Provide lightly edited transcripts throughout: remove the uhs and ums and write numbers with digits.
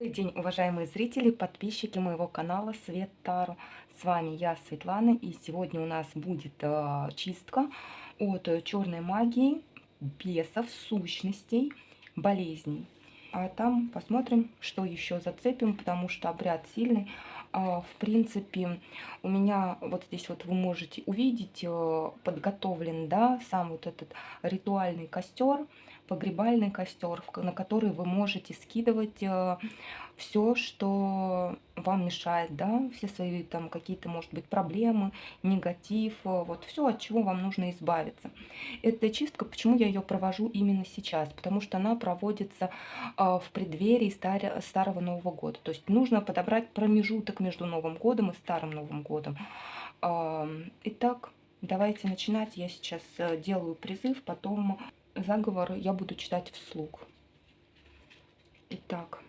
Добрый день, уважаемые зрители, подписчики моего канала Свет Таро. С вами я, Светлана, и сегодня у нас будет чистка от черной магии, бесов, сущностей, болезней. А там посмотрим, что еще зацепим, потому что обряд сильный. В принципе, у меня вот здесь вот вы можете увидеть подготовлен, да, сам вот этот ритуальный костер, погребальный костер, на который вы можете скидывать все, что вам мешает, да, все свои там какие-то, может быть, проблемы, негатив, вот все, от чего вам нужно избавиться. Эта чистка, почему я ее провожу именно сейчас? Потому что она проводится в преддверии Старого Нового года. То есть нужно подобрать промежуток между Новым годом и Старым Новым годом. Итак, давайте начинать. Я сейчас делаю призыв, потом заговор я буду читать вслух. Итак.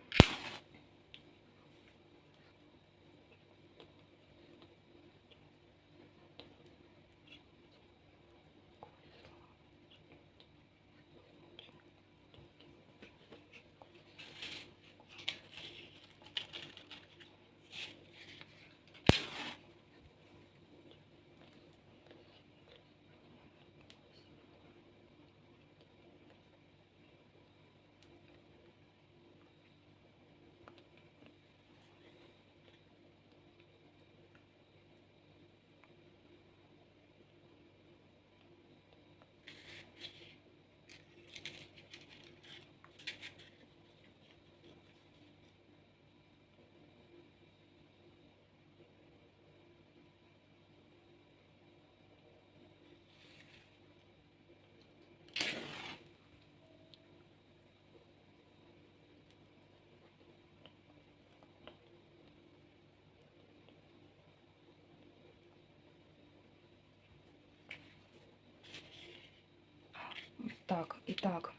Так, итак,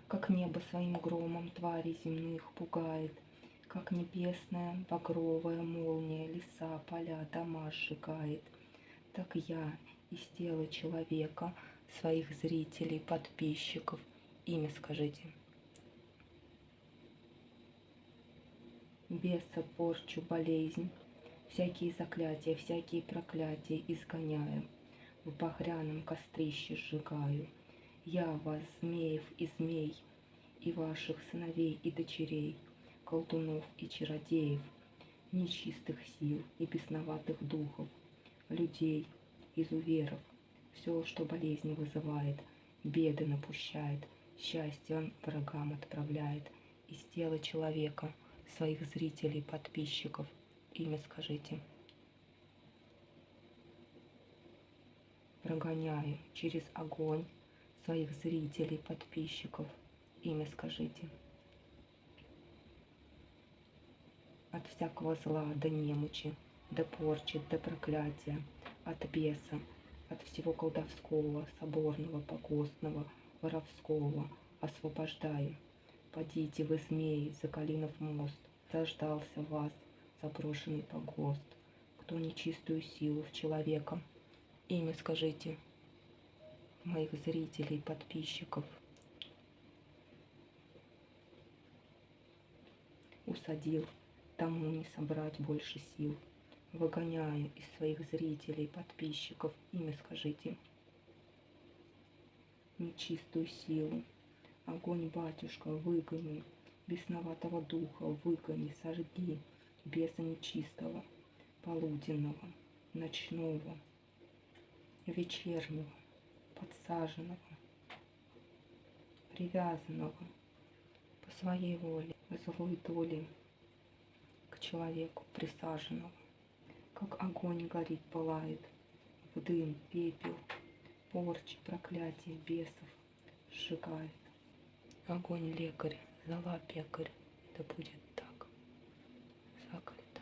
как небо своим громом твари земных пугает, как небесная багровая молния леса, поля, дома сжигает, так я из тела человека, своих зрителей, подписчиков, имя скажите. Беса, порчу, болезнь, всякие заклятия, всякие проклятия изгоняю, в багряном кострище сжигаю. Я вас, змеев и змей, и ваших сыновей и дочерей, колдунов и чародеев, нечистых сил и бесноватых духов, людей, изуверов, все, что болезни вызывает, беды напущает, счастье он врагам отправляет, из тела человека, своих зрителей, подписчиков, имя скажите. Прогоняю через огонь своих зрителей, подписчиков, имя скажите. От всякого зла до немочи, до порчи, до проклятия, от беса, от всего колдовского, соборного, погостного, воровского освобождаю. Подите вы, змеи, за Калинов мост, заждался вас заброшенный погост. Кто нечистую силу в человека, имя скажите. Моих зрителей, подписчиков усадил, тому не собрать больше сил. Выгоняю из своих зрителей, подписчиков, имя скажите. Нечистую силу, огонь, батюшка, выгони, бесноватого духа выгони, сожги, беса нечистого, полуденного, ночного, вечернего, подсаженного. привязанного по своей воле, злой доли к человеку присаженного, как огонь горит, пылает, в дым, пепел, порчи, проклятие бесов сжигает. Огонь лекарь, зола пекарь, да будет так, заклято.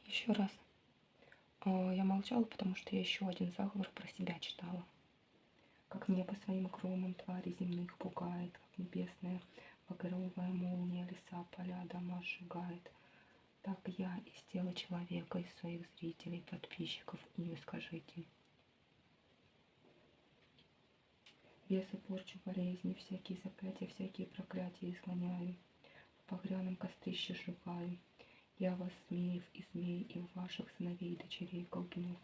Еще раз. Я молчала, потому что я еще один заговор про себя читала. Как небо своим громом твари земных пугает, как небесная багровая молния леса, поля, дома сжигает. Так я из тела человека, из своих зрителей, подписчиков, имя скажите. Бесы, порчу, болезни, всякие заклятия, всякие проклятия изгоняю. В багряном кострище сжигаю. Я вас, змеев и змей, и ваших сыновей, дочерей, колдунов,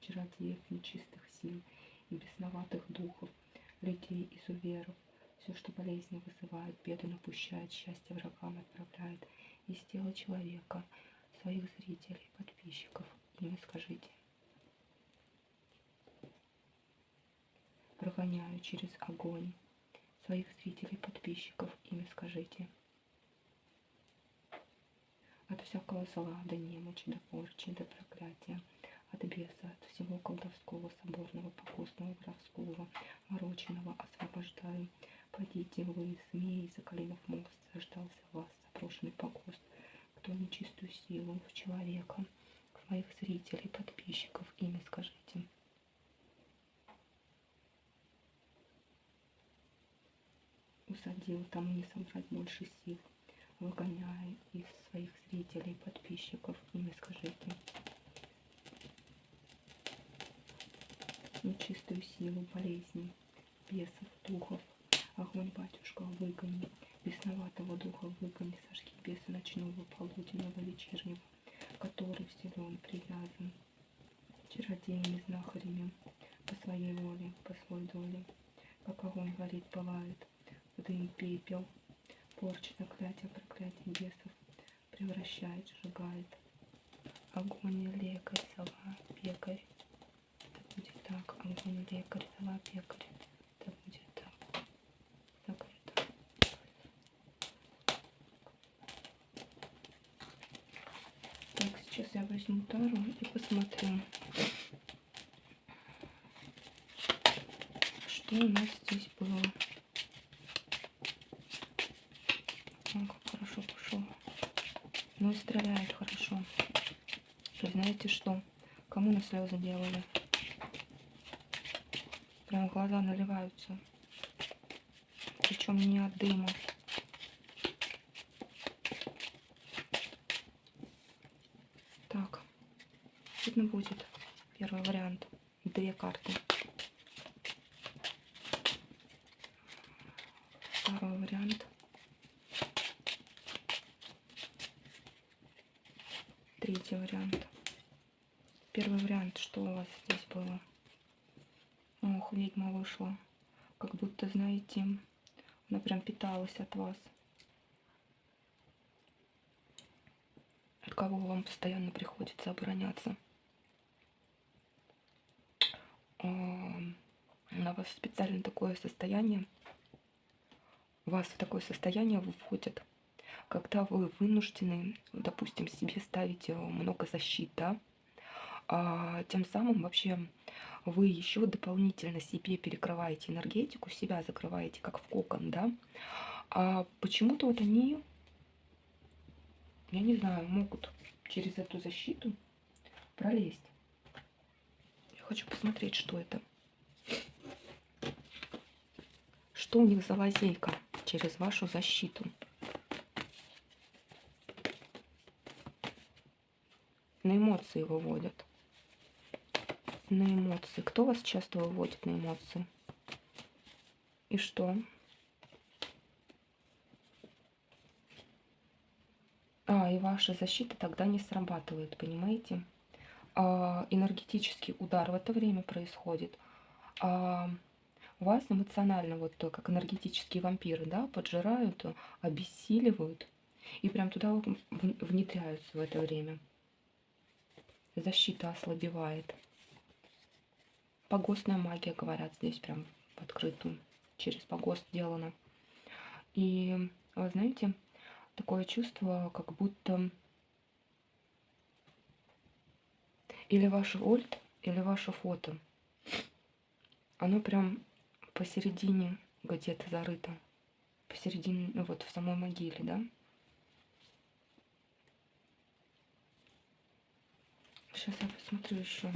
чародеев, нечистых сил и бесноватых духов, людей, изуверов, все, что болезни вызывает, беду напущает, счастье врагам отправляет, из тела человека, своих зрителей, подписчиков, имя скажите. Прогоняю через огонь своих зрителей, подписчиков, имя скажите. От всякого зла, до немочи, до порчи, до проклятия, от беса, от всего колдовского, соборного, покосного, воровского, мороченного освобождаю. Пойдите вы, змеи, соколинов мост, заждался вас, запрошенный покост, кто нечистую силу в человека, к своих зрителей, подписчиков, имя скажите. Усадил, тому не собрать больше сил, выгоняя из своих зрителей, подписчиков, имя скажите. Нечистую силу болезней, бесов, духов, огонь, батюшка, выгони, бесноватого духа выгони, сожги беса ночного, полуденного, вечернего, который силен привязан, чародеями, знахарями, по своей воле, по своей доле, как огонь горит, пылает, дым, пепел, порча, заклятие, проклятие бесов превращает, сжигает. Огонь, лекарь, зола, пекарь, да будет так. Огонь, лекарь, зола, пекарь, да будет так. Закрыто. Так, сейчас я возьму тару и посмотрю, что у нас здесь было. Как хорошо пошел. Ну и стреляет хорошо. И знаете что? Кому на слезы делали? Прям глаза наливаются. Причем не от дыма. Так. Видно будет. Первый вариант. 2 карты. третий вариант. Первый вариант, что у вас здесь было? Ох, ведьма вышла. Как будто, знаете, она прям питалась от вас. От кого вам постоянно приходится обороняться? На вас специально такое состояние. Вас в такое состояние вводят, когда вы вынуждены, допустим, себе ставить много защит, да? Тем самым вообще вы еще дополнительно себе перекрываете энергетику, себя закрываете как в кокон, да? А почему-то вот они, я не знаю, могут через эту защиту пролезть. Я хочу посмотреть, что это. Что у них за лазейка через вашу защиту? На эмоции выводят. На эмоции. Кто вас часто выводит на эмоции? И что? И ваша защита тогда не срабатывает, понимаете? Энергетический удар в это время происходит. Вас эмоционально, вот как энергетические вампиры, да, поджирают, обессиливают и прям туда внедряются в это время. Защита ослабевает. Погостная магия, говорят, здесь прям в открытую, через погост сделано. И вы знаете, такое чувство, как будто или ваш ольт, или ваше фото, оно прям посередине где-то зарыто, посередине, ну вот в самой могиле, да. Сейчас я посмотрю еще.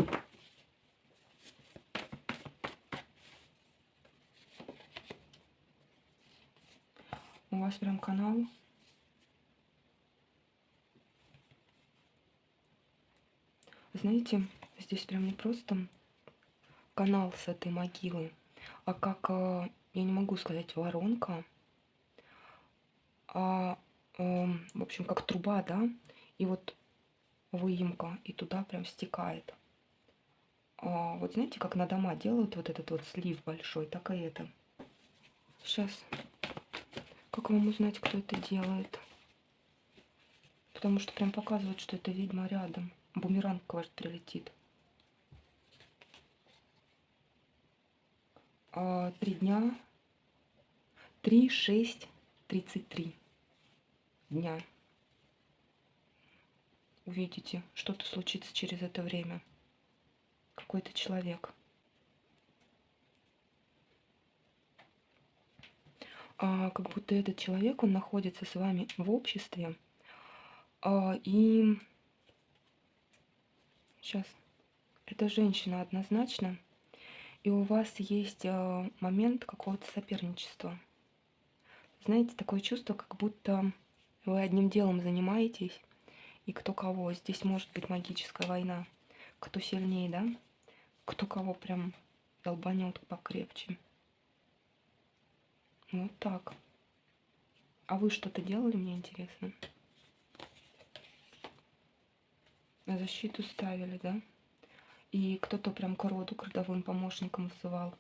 У вас прям канал. Знаете, здесь прям не просто канал с этой могилы, а как, я не могу сказать, воронка, в общем, как труба, да, и вот выемка, и туда прям стекает. Вот знаете, как на дома делают вот этот вот слив большой, так и это. Сейчас, как вам узнать, кто это делает? Потому что прям показывают, что это ведьма рядом. Бумеранг к вас прилетит. 3 дня. 3, 6, 33 дня. Увидите, что-то случится через это время. Какой-то человек. Как будто этот человек, он находится с вами в обществе. И сейчас, это женщина однозначно. И у вас есть момент какого-то соперничества. Знаете, такое чувство, как будто вы одним делом занимаетесь, и кто кого. Здесь может быть магическая война. Кто сильнее, да? Кто кого прям долбанет покрепче. Вот так. А вы что-то делали, мне интересно? На защиту ставили, да? И кто-то прям к роду, к родовым помощникам вызывал.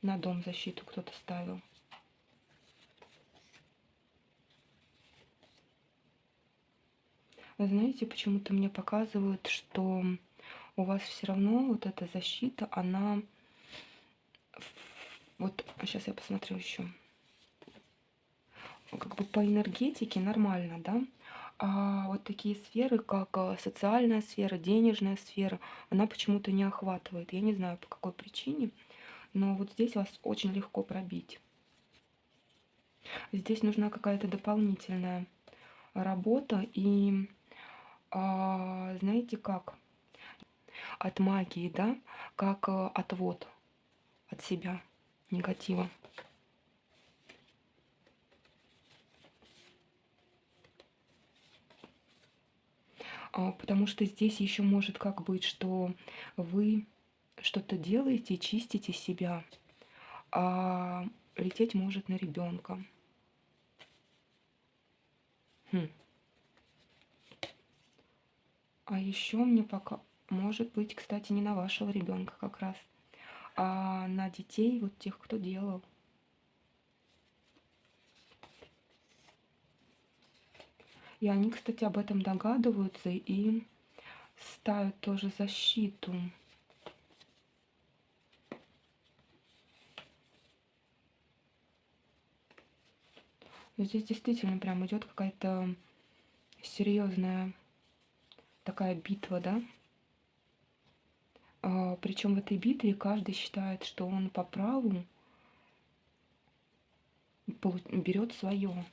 На дом защиту кто-то ставил. Вы знаете, почему-то мне показывают, что у вас все равно вот эта защита, она... Вот сейчас я посмотрю еще. Как бы по энергетике нормально, да? А вот такие сферы, как социальная сфера, денежная сфера, она почему-то не охватывает. Я не знаю, по какой причине, но вот здесь вас очень легко пробить. Здесь нужна какая-то дополнительная работа и, знаете как, от магии, да, как отвод от себя негатива. Потому что здесь еще может как быть, что вы что-то делаете, чистите себя, а лететь может на ребенка. А еще мне пока может быть, кстати, не на вашего ребенка как раз, а на детей, вот тех, кто делал. И они, кстати, об этом догадываются и ставят тоже защиту. Здесь действительно прям идет какая-то серьезная такая битва, да? Причем в этой битве каждый считает, что он по праву берет свое.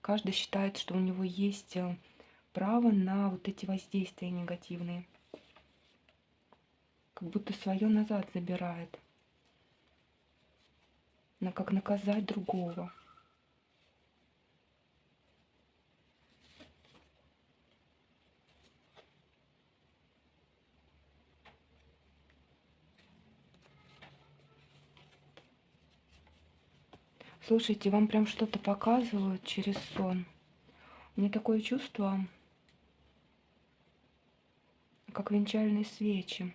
Каждый считает, что у него есть право на вот эти воздействия негативные. Как будто свое назад забирает. Как наказать другого. Слушайте, вам прям что-то показывают через сон. У меня такое чувство, как венчальные свечи.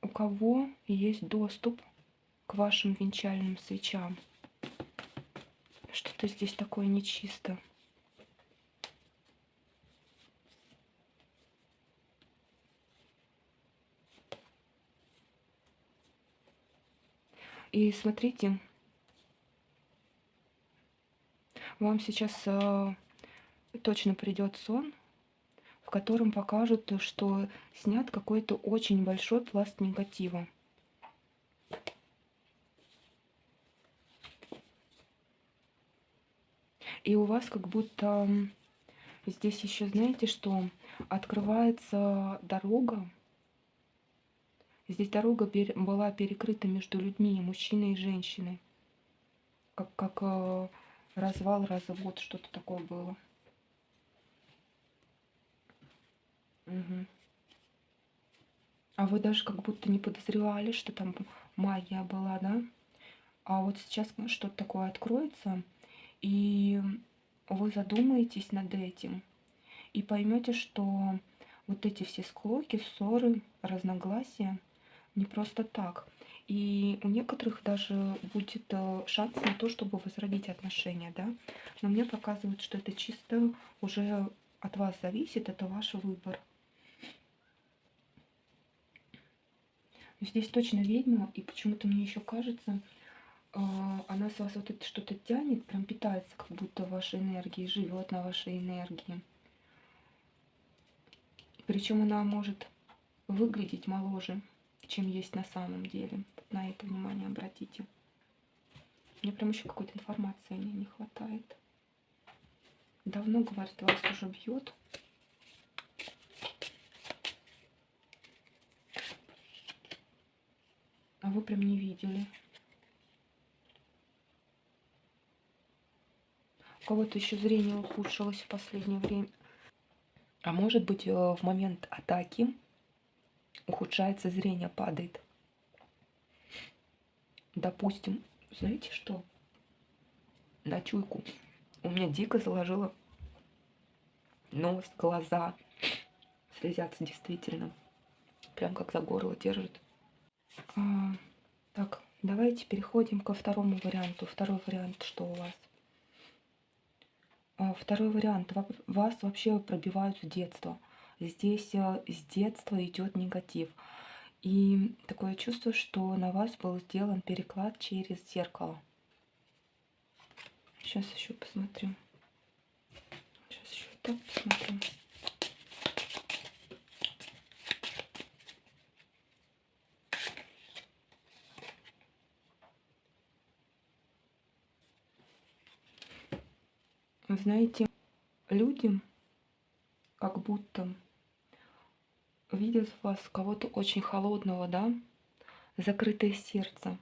У кого есть доступ к вашим венчальным свечам? Что-то здесь такое нечисто. И смотрите, вам сейчас точно придет сон, в котором покажут, что снят какой-то очень большой пласт негатива. И у вас как будто здесь еще, знаете, что открывается дорога. Здесь дорога была перекрыта между людьми, мужчиной и женщиной. Как развал, развод, что-то такое было. Угу. А вы даже как будто не подозревали, что там магия была, да? А вот сейчас что-то такое откроется, и вы задумаетесь над этим, и поймете, что вот эти все склоки, ссоры, разногласия не просто так. И у некоторых даже будет шанс на то, чтобы возродить отношения, да. Но мне показывают, что это чисто уже от вас зависит, это ваш выбор. Здесь точно ведьма, и почему-то мне еще кажется, она с вас вот это что-то тянет, прям питается как будто вашей энергией, живет на вашей энергии. Причем она может выглядеть моложе, чем есть на самом деле. На это внимание обратите. Мне прям еще какой-то информации не хватает. Давно, говорит, вас уже бьет. А вы прям не видели. У кого-то еще зрение ухудшилось в последнее время. А может быть, в момент атаки ухудшается зрение, падает. Допустим, знаете что? На чуйку. У меня дико заложило нос, глаза. Слезятся действительно. Прям как за горло держит. Так, давайте переходим ко второму варианту. Второй вариант, что у вас? Второй вариант. Вас вообще пробивают с детства. Здесь с детства идет негатив. И такое чувство, что на вас был сделан переклад через зеркало. Сейчас еще посмотрю. Сейчас еще так посмотрю. Вы знаете, люди как будто видят в вас кого-то очень холодного, да, закрытое сердце.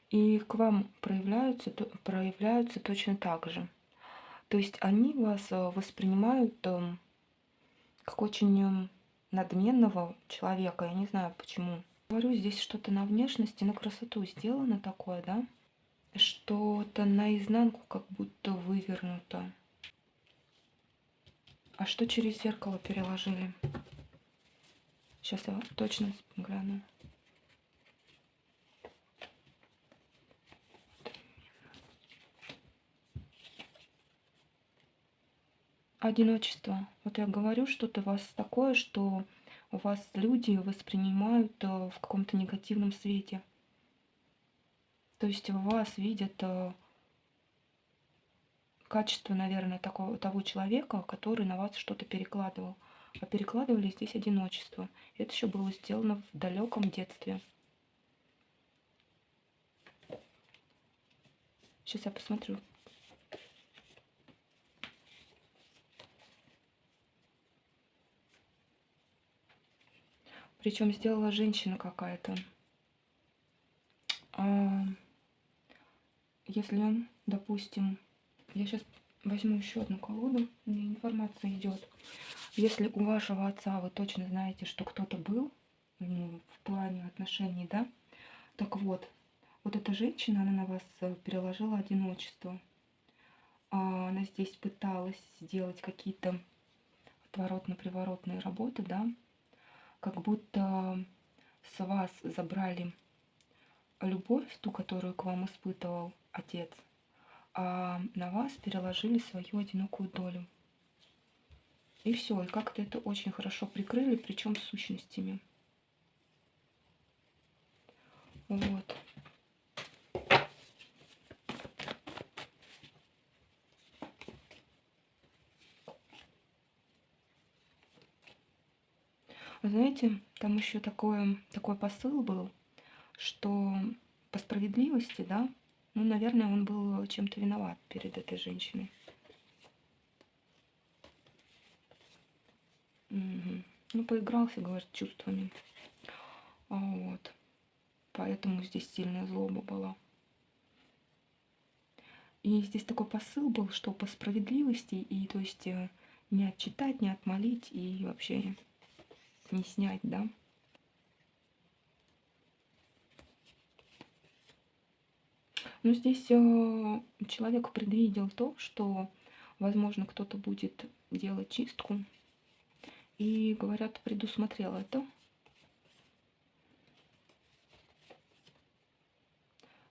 И к вам проявляются точно так же. То есть они вас воспринимают как очень надменного человека. Я не знаю почему. Говорю, здесь что-то на внешности, на красоту сделано такое, да? что-то наизнанку как будто вывернуто. А что через зеркало переложили? Сейчас я точно гляну. Одиночество. Вот я говорю, что-то у вас такое, что у вас люди воспринимают в каком-то негативном свете. То есть в вас видят качество, наверное, того человека, который на вас что-то перекладывал. А перекладывали здесь одиночество. Это еще было сделано в далеком детстве. Сейчас я посмотрю. Причем сделала женщина какая-то. Если, допустим, я сейчас возьму еще одну колоду, у меня информация идет. Если у вашего отца вы точно знаете, что кто-то был в плане отношений, да, так вот, вот эта женщина, она на вас переложила одиночество. Она здесь пыталась сделать какие-то отворотно-приворотные работы, да, как будто с вас забрали любовь, ту, которую к вам испытывал отец, а на вас переложили свою одинокую долю. И все, и как-то это очень хорошо прикрыли, причем с сущностями. Вот. Знаете, там еще такой посыл был, что по справедливости, да, ну, наверное, он был чем-то виноват перед этой женщиной. Угу. Ну, поигрался, говорит, чувствами. Вот. Поэтому здесь сильная злоба была. И здесь такой посыл был, что по справедливости, и то есть не отчитать, не отмолить и вообще не снять, да. Но здесь человек предвидел то, что, возможно, кто-то будет делать чистку. И, говорят, предусмотрел это.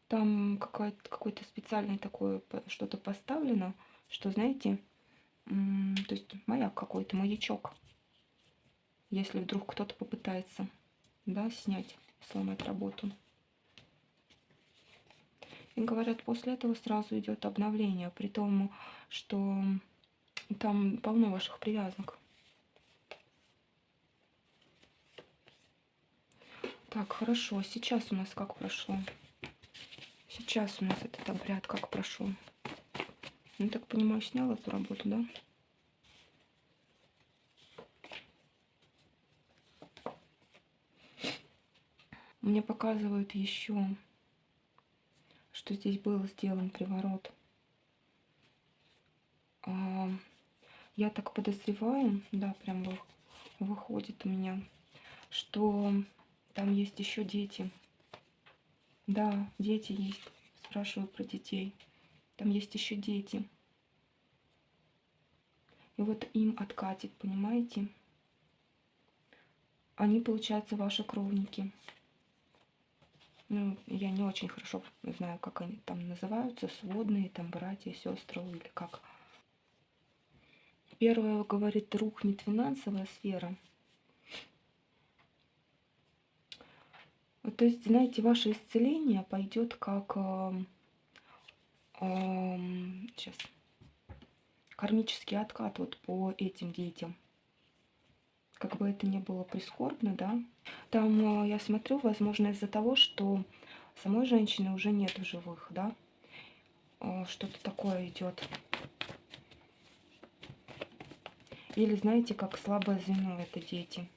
Там какое-то специальное такое что-то поставлено, что, знаете, то есть маяк какой-то, маячок. Если вдруг кто-то попытается, да, снять, сломать работу. И говорят, после этого сразу идет обновление, при том, что там полно ваших привязок. Так, хорошо. Сейчас у нас как прошло? Сейчас у нас этот обряд как прошел? Ну, так понимаю, снял эту работу, да? Мне показывают еще, что здесь был сделан приворот. Я так подозреваю, да, прям выходит у меня, что там есть еще дети. Да, дети есть. Спрашиваю про детей. Там есть еще дети. И вот им откатит, понимаете? Они, получается, ваши кровники. Ну, я не очень хорошо знаю, как они там называются, сводные, там, братья, сестры или как. Первое, говорит, рухнет финансовая сфера. То есть, знаете, ваше исцеление пойдет как сейчас, кармический откат вот по этим детям. Как бы это ни было прискорбно, да. Там, я смотрю, возможно, из-за того, что самой женщины уже нет в живых, да. Что-то такое идет. Или, знаете, как слабое звено это дети.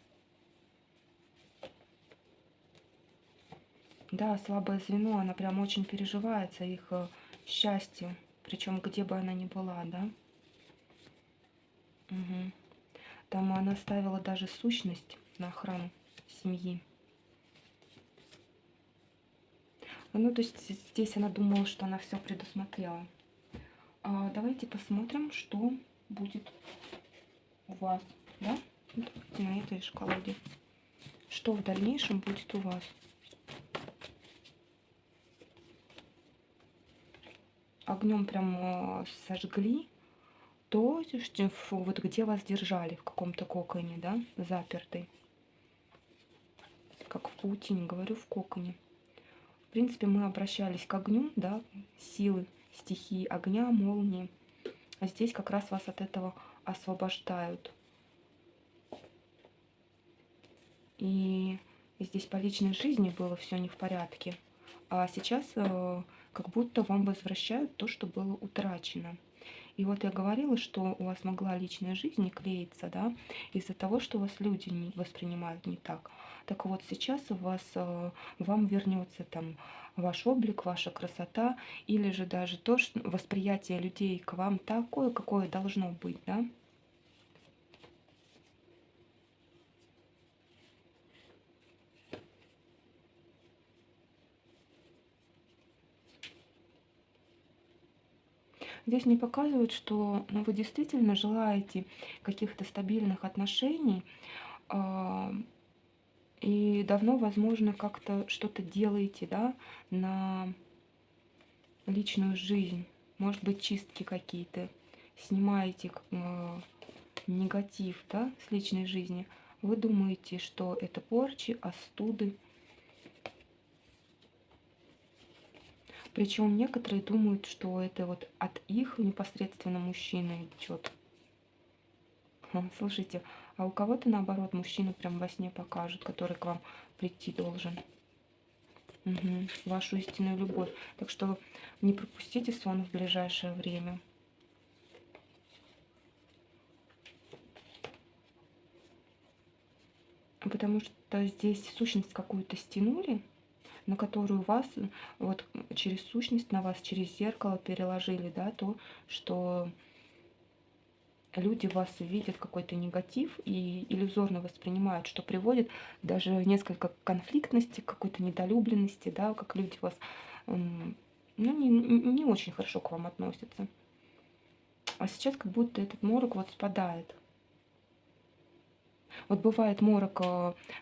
Да, слабое звено, она прям очень переживает за их счастье. Причем где бы она ни была, да. Угу. Там она ставила даже сущность на охрану семьи. Ну, то есть здесь она думала, что она все предусмотрела. Давайте посмотрим, что будет у вас, да? Вот на этой же колоде. Что в дальнейшем будет у вас? Огнем прям сожгли то, вот где вас держали в каком-то коконе, да, запертый. Как в паутине, говорю, в коконе. В принципе, мы обращались к огню, да, силы, стихии огня, молнии. А здесь как раз вас от этого освобождают. И здесь по личной жизни было все не в порядке. А сейчас как будто вам возвращают то, что было утрачено. И вот я говорила, что у вас могла личная жизнь не клеиться, да, из-за того, что вас люди не воспринимают не так. Так вот, сейчас у вас, вам вернется там ваш облик, ваша красота, или же даже то, что восприятие людей к вам такое, какое должно быть, да. Здесь мне показывают, что вы действительно желаете каких-то стабильных отношений, а, и давно, возможно, как-то что-то делаете, да, на личную жизнь. Может быть, чистки какие-то, снимаете негатив, да, с личной жизни. Вы думаете, что это порчи, остуды. Причем некоторые думают, что это вот от их непосредственно мужчины идет. Слушайте, а у кого-то наоборот мужчина прям во сне покажет, который к вам прийти должен. Угу. Вашу истинную любовь. Так что не пропустите сон в ближайшее время. Потому что здесь сущность какую-то стянули, на которую вас, вот через сущность на вас, через зеркало переложили, да, то, что люди вас видят какой-то негатив и иллюзорно воспринимают, что приводит даже несколько к конфликтности, к какой-то недолюбленности, да, как люди вас ну, не очень хорошо к вам относятся. А сейчас как будто этот морок вот спадает. Вот бывает морок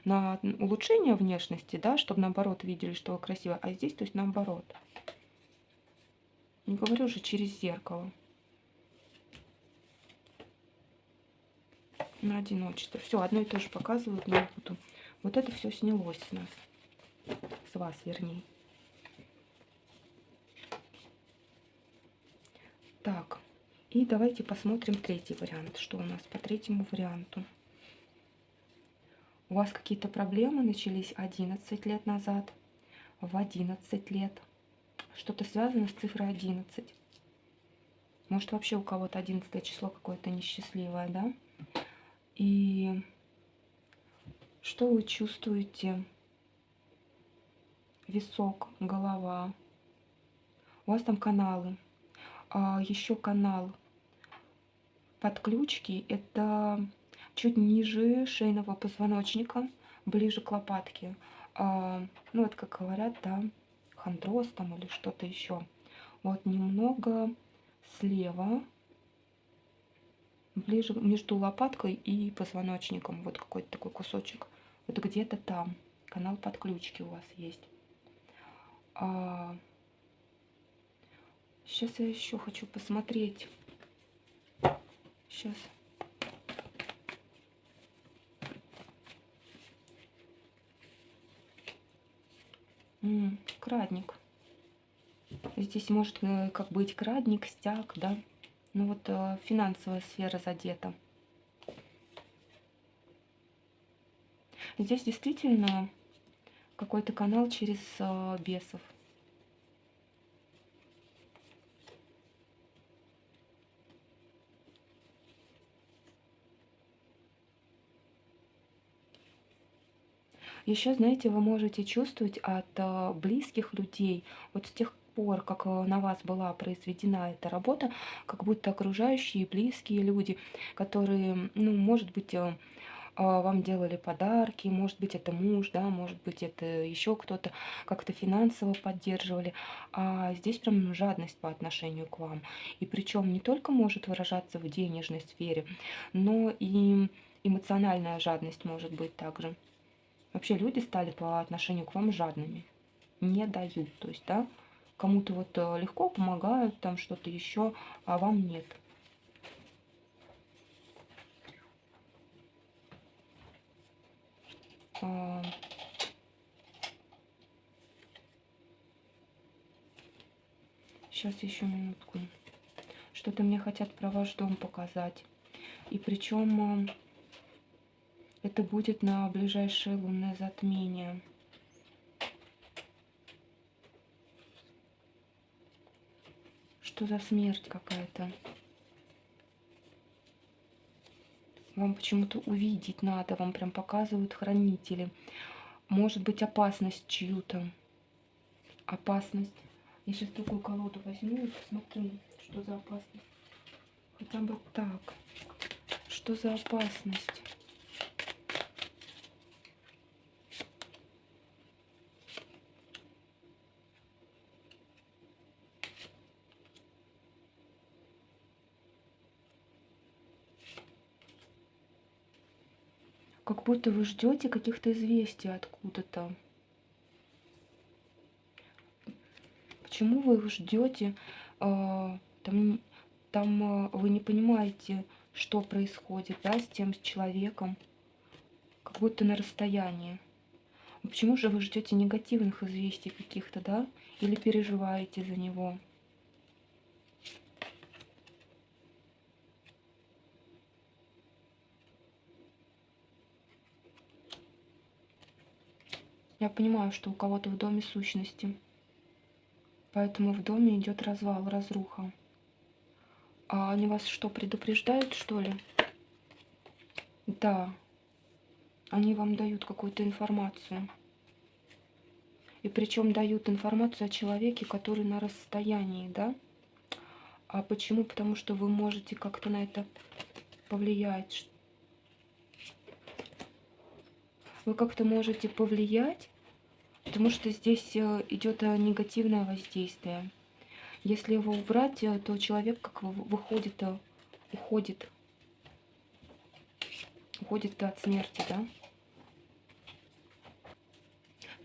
на улучшение внешности, да, чтобы наоборот видели, что вы красивы, а здесь, то есть наоборот. Не говорю же через зеркало. На одиночество. Все, одно и то же показывают, не буду. Вот это все снялось с нас. С вас, вернее. Так, и давайте посмотрим третий вариант. Что у нас по третьему варианту? У вас какие-то проблемы начались 11 лет назад, в 11 лет. Что-то связано с цифрой 11. Может, вообще у кого-то 11 число какое-то несчастливое, да? И что вы чувствуете? Висок, голова. У вас там каналы. Еще канал подключки. Это чуть ниже шейного позвоночника, ближе к лопатке. Ну вот как говорят, да, хондроз там или что-то еще. Вот немного слева, ближе между лопаткой и позвоночником. Вот какой-то такой кусочек. Вот где-то там канал подключки у вас есть. Сейчас я еще хочу посмотреть. Сейчас. Крадник. Здесь может как быть крадник, стяг, да. Ну вот финансовая сфера задета. Здесь действительно какой-то канал через бесов. Еще, знаете, вы можете чувствовать от близких людей, вот с тех пор, как на вас была произведена эта работа, как будто окружающие близкие люди, которые, ну, может быть, вам делали подарки, может быть, это муж, да, может быть, это еще кто-то, как-то финансово поддерживали. А здесь прям жадность по отношению к вам. И причем не только может выражаться в денежной сфере, но и эмоциональная жадность может быть также. Вообще люди стали по отношению к вам жадными, не дают. То есть, да, кому-то вот легко помогают, там что-то еще, а вам нет. А, Сейчас еще минутку. Что-то мне хотят про ваш дом показать. И причем это будет на ближайшее лунное затмение. Что за смерть какая-то? Вам почему-то увидеть надо, вам прям показывают хранители. Может быть опасность чью-то. Опасность. Я сейчас такую колоду возьму и посмотрю, что за опасность. Хотя бы так. Что за опасность? Как будто вы ждете каких-то известий откуда-то. Почему вы их ждете? Там, вы не понимаете, что происходит, да, с человеком, как будто на расстоянии. Почему же вы ждете негативных известий каких-то, да? Или переживаете за него? Я понимаю, что у кого-то в доме сущности, поэтому в доме идет развал, разруха. А они вас что, предупреждают, что ли? Да, они вам дают какую-то информацию. И причем дают информацию о человеке, который на расстоянии, да? А почему? Потому что вы можете как-то на это повлиять. Вы как-то можете повлиять, потому что здесь идет негативное воздействие. Если его убрать, то человек как выходит, уходит, уходит от смерти, да?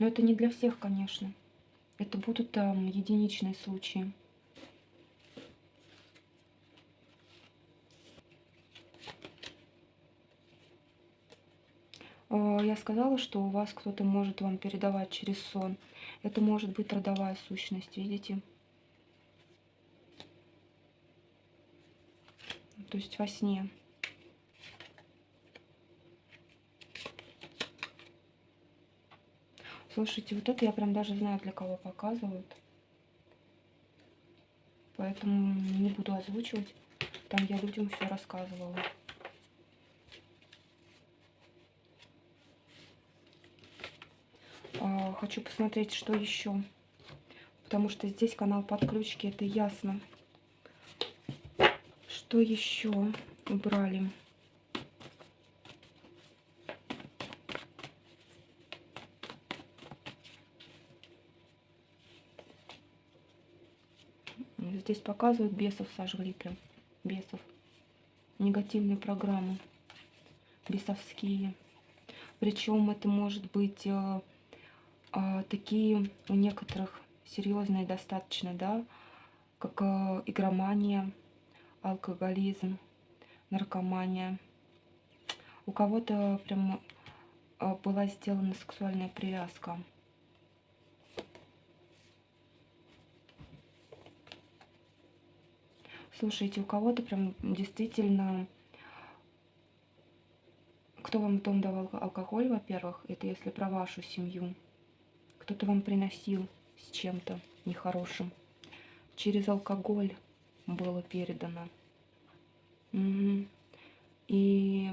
Но это не для всех, конечно. Это будут единичные случаи. Я сказала, что у вас кто-то может вам передавать через сон. Это может быть родовая сущность, видите? То есть во сне. Слушайте, вот это я прям даже знаю, для кого показывают. Поэтому не буду озвучивать. Там я людям все рассказывала. Хочу посмотреть, что еще. Потому что здесь канал подключки, это ясно. Что еще убрали? Здесь показывают, бесов сожгли прям. Бесов. Негативные программы. Бесовские. Причем это может быть такие у некоторых серьезные достаточно, да, как игромания, алкоголизм, наркомания. У кого-то прям была сделана сексуальная привязка. Слушайте, у кого-то прям действительно... Кто вам в дом давал алкоголь, во-первых, это если про вашу семью. Кто-то вам приносил с чем-то нехорошим. Через алкоголь было передано. Угу. И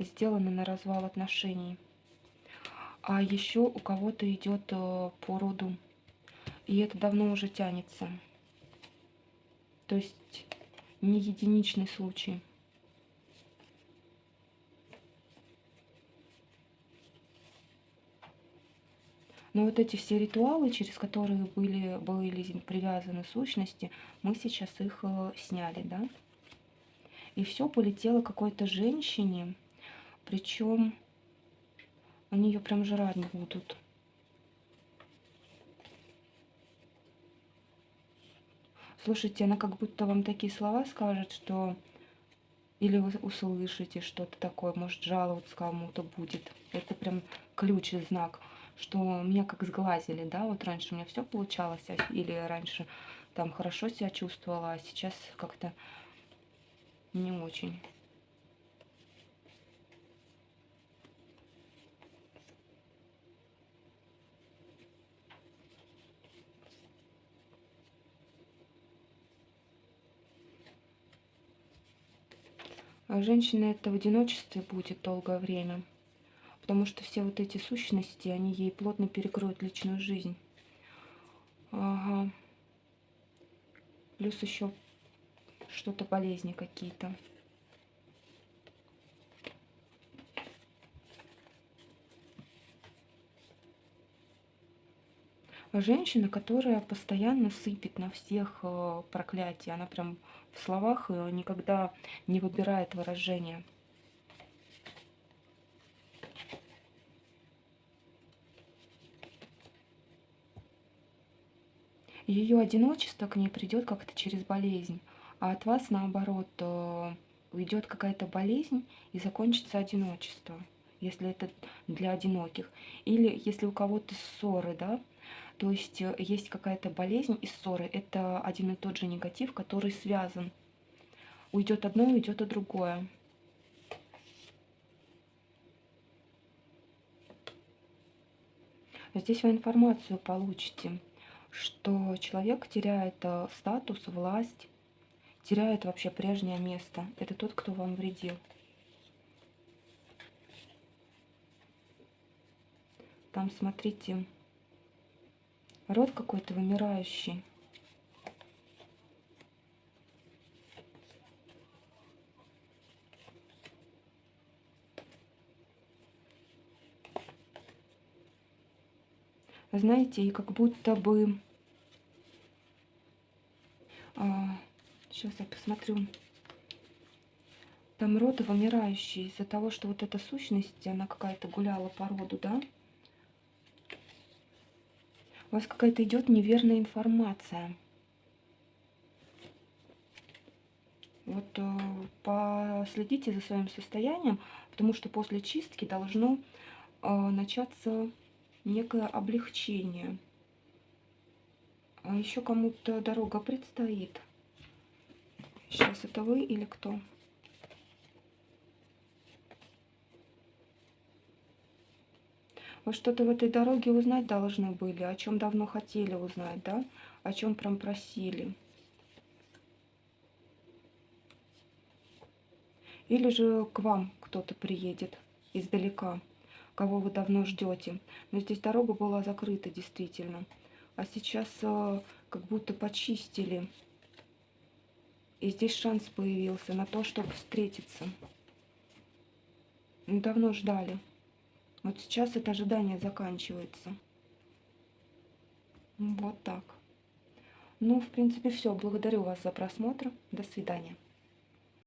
сделано на развал отношений. А еще у кого-то идет по роду, и это давно уже тянется. То есть не единичный случай. Но вот эти все ритуалы, через которые были привязаны сущности, мы сейчас их сняли, да? И все полетело какой-то женщине, причем они ее прям жрать будут. Слушайте, она как будто вам такие слова скажет, что или вы услышите что-то такое, может, жаловаться кому-то будет. Это прям ключ и знак, что меня как сглазили, да, вот раньше у меня все получалось, или раньше там хорошо себя чувствовала, а сейчас как-то не очень. А женщина это в одиночестве будет долгое время, потому что все вот эти сущности, они ей плотно перекроют личную жизнь. Ага. Плюс еще что-то болезни какие-то. Женщина, которая постоянно сыпет на всех проклятия. Она прям в словах никогда не выбирает выражения. Ее одиночество к ней придет как-то через болезнь, а от вас, наоборот, уйдет какая-то болезнь и закончится одиночество, если это для одиноких. Или если у кого-то ссоры, да, то есть есть какая-то болезнь и ссоры, это один и тот же негатив, который связан. Уйдет одно, уйдет и другое. Здесь вы информацию получите, что человек теряет статус, власть, теряет вообще прежнее место. Это тот, кто вам вредил. Там, смотрите, род какой-то вымирающий. Знаете, и как будто бы... сейчас я посмотрю. Там род вымирающий из-за того, что вот эта сущность, она какая-то гуляла по роду, да? У вас какая-то идет неверная информация. Вот последите за своим состоянием, потому что после чистки должно начаться некое облегчение. А еще кому-то дорога предстоит. Сейчас это вы или кто? Вы что-то в этой дороге узнать должны были, о чем давно хотели узнать, да? О чем прям просили. Или же к вам кто-то приедет издалека, кого вы давно ждете. Но здесь дорога была закрыта действительно. А сейчас как будто почистили. И здесь шанс появился на то, чтобы встретиться. Давно ждали. Вот сейчас это ожидание заканчивается. Вот так. Ну, в принципе, все. Благодарю вас за просмотр. До свидания.